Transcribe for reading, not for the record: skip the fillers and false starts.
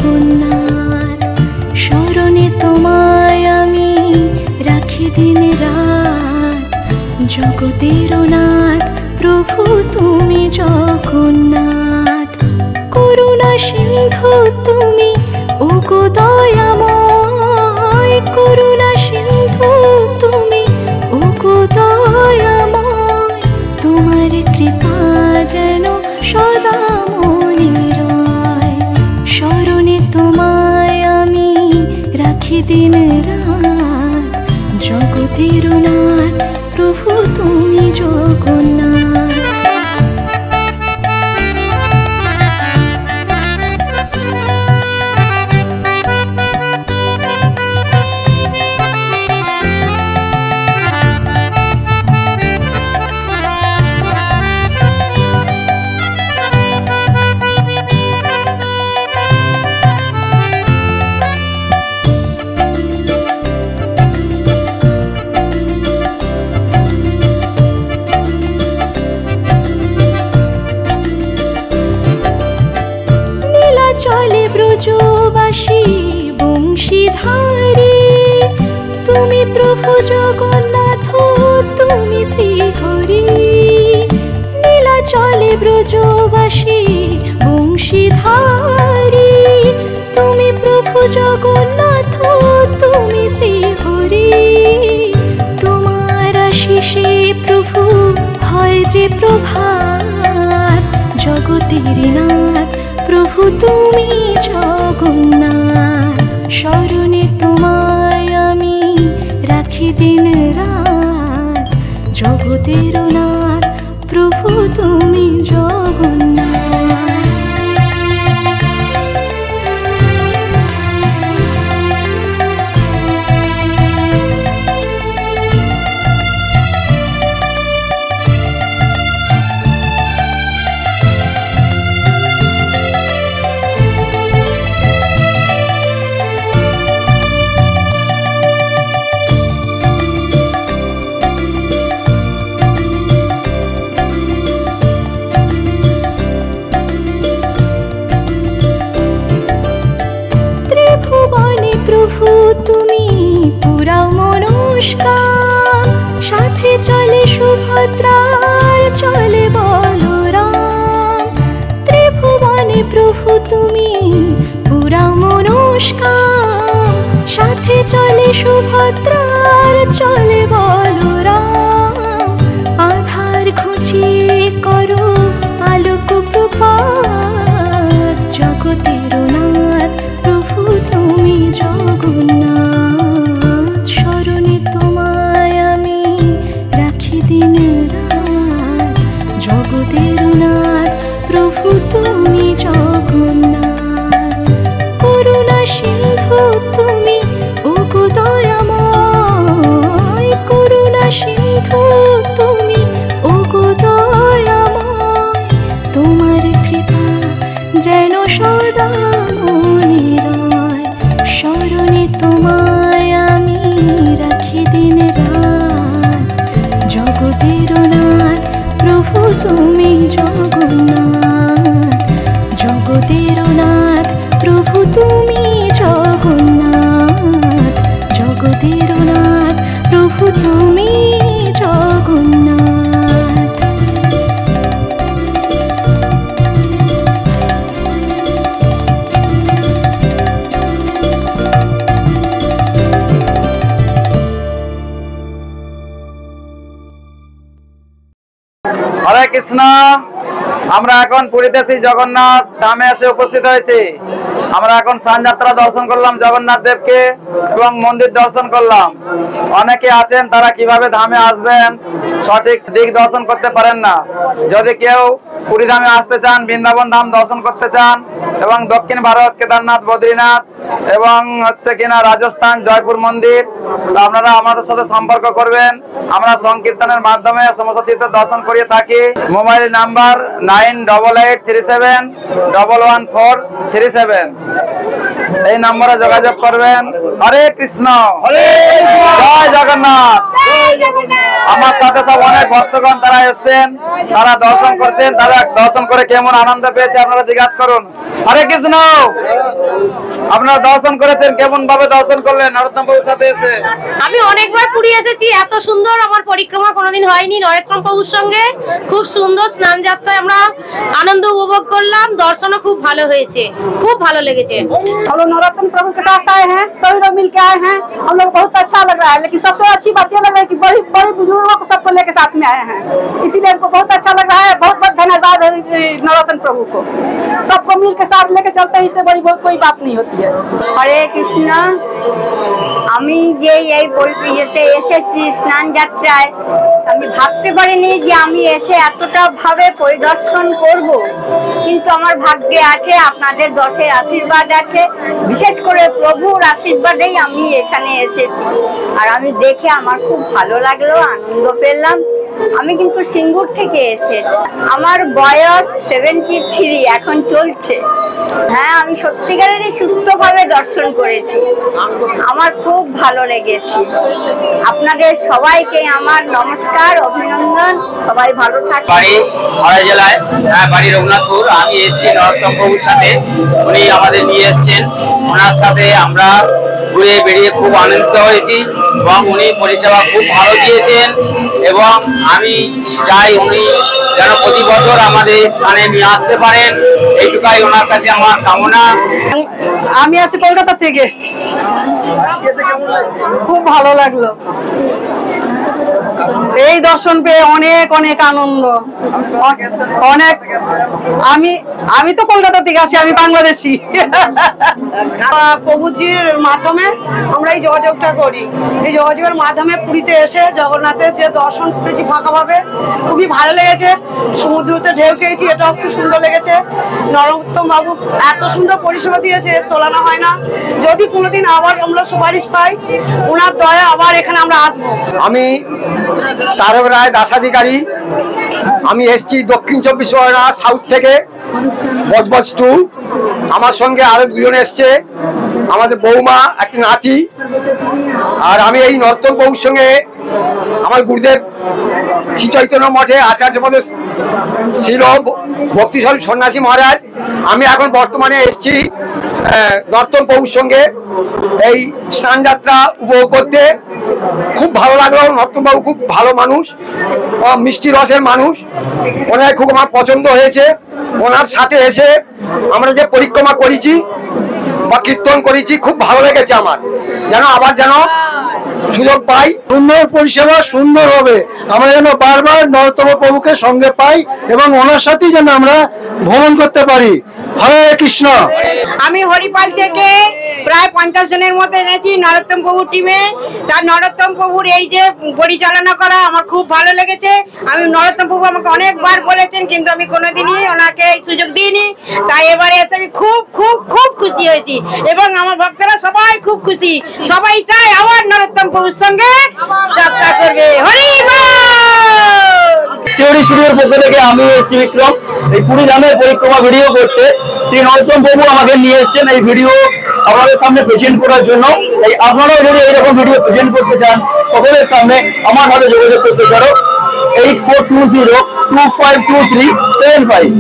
জগন্নাথ। স্মরণে তোমায় আমি রাখি দিন রাত, জগতের নাথ প্রভু তুমি জগন্নাথ। করুণা সিন্ধু তুমি ওগো দয়াময়, করুণা সিন্ধু তুমি ওগো দয়াময়। তোমার কৃপা যেন সদা মনে রয়, স্মরণে তোমায় আমি রাখি দিন রাত, জগতের নাথ প্রভু তুমি জগন্নাথ। চলে ব্রজবাসী বংশীধারী, তুমি প্রভু জগন্নাথ তুমি শ্রীহরি। নীলা চলে ব্রজবাসী বংশীধারী, তুমি প্রভু জগন্নাথ তুমি শ্রীহরি। তোমার আশিসে প্রভু হয় যে প্রভাত, জগতের নাথ প্রভু তুমি জগন্নাথ। স্মরণে তোমায় আমি রাখি দিন রাত, জগতের নাথ প্রভু তুমি জগন্নাথ। প্রভু তুমি পুরাও মনস্কাম, সাথে চলে সুভদ্রার চলে বলরাম। ত্রিভুবনে প্রভু তুমি পুরাও মনস্কাম, সাথে চলে সুভদ্রার চলে বলরাম। আধার ঘুচিয়ে করো আলোক প্রপাত, জগতের নাথ প্রভু তুমি জগন্নাথ। স্মরণে তোমায় আমি রাখি দিন রাত, জগতের নাথ প্রভু তুমি জগন্নাথ। করুণা সিন্ধু তুমি ওগো দয়াময়, করুণা সিন্ধু তুমি ওগো দয়াময়। তোমার কৃপা যেন সদা মনে রয়, স্মরণে তোমায় আমি রাখি দিন রাত, জগতের নাথ প্রভু তুমি জগন্নাথ। জগতের নাথ প্রভু তুমি জগন্নাথ, জগতের নাথ প্রভু তুমি জগন্নাথ। হরে কৃষ্ণ। আমরা এখন পুরীতে শ্রী জগন্নাথ ধামে এসে উপস্থিত হয়েছি। আমরা এখন স্নানযাত্রা দর্শন করলাম জগন্নাথ দেবকে এবং মন্দির দর্শন করলাম। অনেকে আছেন তারা কিভাবে ধামে আসবেন সঠিক দিক দর্শন করতে পারেন না। যদি কেউ পুরী ধামে আসতে চান, বৃন্দাবন ধাম দর্শন করতে চান এবং দক্ষিণ ভারত কেদারনাথ, বদ্রীনাথ এবং হচ্ছে কিনা রাজস্থান জয়পুর মন্দির, তো আপনারা আমাদের সাথে সম্পর্ক করবেন। আমরা সংকীর্তনের মাধ্যমে সমস্ত তীর্থ দর্শন করিয়ে থাকি। মোবাইল নাম্বার 9837111437, এই নম্বরে যোগাযোগ করবেন। হরে কৃষ্ণ, জয় জগন্নাথ। আমার সাথে সব অনেক ভক্তগণ তারা এসেছেন, তারা দর্শন করছেন, তারা দর্শন করে কেমন আনন্দ পেয়েছে আপনারা জিজ্ঞাসা করুন। হরে কৃষ্ণ। আপনারা দর্শন করেছেন, কেমন ভাবে দর্শন করলেন নরোত্তম প্রভুর সাথে এসে? আমি অনেকবার পুরী এসেছি, এত সুন্দর আমার পরিক্রমা কোনোদিন হয়নি। নরোত্তম প্রভুর সঙ্গে খুব সুন্দর স্নান যাত্রায় আমরা আনন্দ উপভোগ করলাম, दर्शनও খুব ভালো হয়েছে, খুব ভালো লেগেছে। हम लोग नवरत्न प्रभु के साथ आए हैं, सभी लोग मिल के आए हैं, हम लोग बहुत अच्छा लग रहा है। लेकिन सबसे अच्छी बात ये लग रहा है कि बड़ी बड़ी बुजुर्गों को सबको लेके साथ में आए हैं, इसीलिए हमको बहुत अच्छा लग रहा है। बहुत बहुत धन्यवाद है नवरत्न प्रभु को। सबको मिल के साथ लेके चलते हैं, इससे बड़ी बहुत कोई बात नहीं होती है। হরে কৃষ্ণ। আমি যে এই ইয়েতে এসেছি স্নান যাত্রায়, আমি ভাবতে পারিনি যে আমি এসে এতটা ভাবে পরিদর্শন করব, কিন্তু আমার ভাগ্যে আছে, আপনাদের দশের আশীর্বাদ আছে, বিশেষ করে প্রভুর আশীর্বাদেই আমি এখানে এসেছি। আর আমি দেখে আমার খুব ভালো লাগলো, আনন্দ পেলাম। আমি কিন্তু সিঙ্গুর থেকে এসেছি, আমার বয়স 73 এখন চলছে। হ্যাঁ, আমি সত্যিকারেরই সুস্থভাবে দর্শন করেছি, আমার খুব ভালো লেগেছে। আপনাদের সবাইকে আমার নমস্কার, অভিনন্দন, সবাই ভালো থাকবেন। বাড়ি হাওড়া জেলায়, বাড়ি রঘুনাথপুর। আমি এসেছি নরোত্তম প্রভুর সাথে, উনি আমাদের নিয়ে এসছেন। ওনার সাথে আমরা ঘুরে বেরিয়ে খুব আনন্দিত হয়েছি এবং উনি পরিষেবা খুব ভালো দিয়েছেন এবং আমি চাই উনি যেন প্রতি বছর আমাদের স্থানে নিয়ে আসতে পারেন, এইটুকাই ওনার কাছে আমার কামনা। আমি আছি কলকাতা থেকে, খুব ভালো লাগলো এই দর্শন পেয়ে, অনেক অনেক আনন্দ, অনেক। আমি তো কলকাতা থেকে আসি, আমি বাংলাদেশি। প্রভুজির মাধ্যমে আমরা এই যোগাযোগটা করি, এই যোগাযোগের মাধ্যমে পুরীতে এসে জগন্নাথের যে দর্শন করেছি ফাঁকাভাবে, খুবই ভালো লেগেছে। সমুদ্রতে ঢেউ খেয়েছি, এটাও খুব সুন্দর লেগেছে। নরোত্তম বাবু এত সুন্দর পরিষেবা দিয়েছে, তোলানো হয় না। যদি কোনোদিন আবার আমরা সুপারিশ পাই, ওনার দয়া আবার এখানে আমরা আসবো। আমি তারক রায় দাসাধিকারী। আমি এসছি দক্ষিণ 24 পরগনা সাউথ থেকে, বজবজ 2। আমার সঙ্গে আরো দুজন এসছে, আমাদের বৌমা, একটা নাতি। আর আমি এই নরোত্তম প্রভুর সঙ্গে আমার গুরুদেব শ্রী চৈতন্য মঠে আচার্য পদে ছিল ভক্তিস্বরূপ সন্ন্যাসী মহারাজ। আমি এখন বর্তমানে এসছি নরোত্তম প্রভুর সঙ্গে এই স্নান যাত্রা উপভোগ করতে। খুব ভালো লাগলো। নরোত্তম বাবু খুব ভালো মানুষ, মিষ্টি রসের মানুষ, ওনার খুব আমার পছন্দ হয়েছে। ওনার সাথে এসে আমরা যে পরিক্রমা করেছি বা কীর্তন করেছি, খুব ভালো লেগেছে আমার। যেন আবার যেন সুযোগ পাই, সুন্দর পরিষেবা সুন্দর হবে, আমরা যেন বারবার নরোত্তম প্রভুকে সঙ্গে পাই এবং ওনার সাথেই যেন আমরা ভ্রমণ করতে পারি। হরে কৃষ্ণ। আমি হরিপাল থেকে প্রায় 50 জনের মতো এনেছি নরোত্তম প্রভুর টিমে। তার নরোত্তম প্রভুর এই যে পরিচালনা করা আমার খুব ভালো লেগেছে। আমি নরোত্তম প্রভু আমাকে অনেকবার বলেছেন, কিন্তু আমি কোনোদিনই ওনাকে এই সুযোগ দিইনি। তাই এবারে এসে আমি খুব খুব খুব খুশি হয়েছি এবং আমার ভক্তরা সবাই খুব খুশি। সবাই চায় আবার নরোত্তম প্রভুর সঙ্গে যাত্রা করবে। হরি বল। থিওরি স্টুডিওর পক্ষ থেকে আমি এসেছি বিক্রম, এই পুরী ধামের পরিক্রমা ভিডিও করতে। শ্রী নরোত্তম প্রভু আমাকে নিয়ে এসেছেন এই ভিডিও আপনাদের সামনে প্রেজেন্ট করার জন্য। এই আপনারাও যদি এইরকম ভিডিও প্রেজেন্ট করতে চান, সকলের সামনে আমার সাথে যোগাযোগ করতে পারো 8420252375।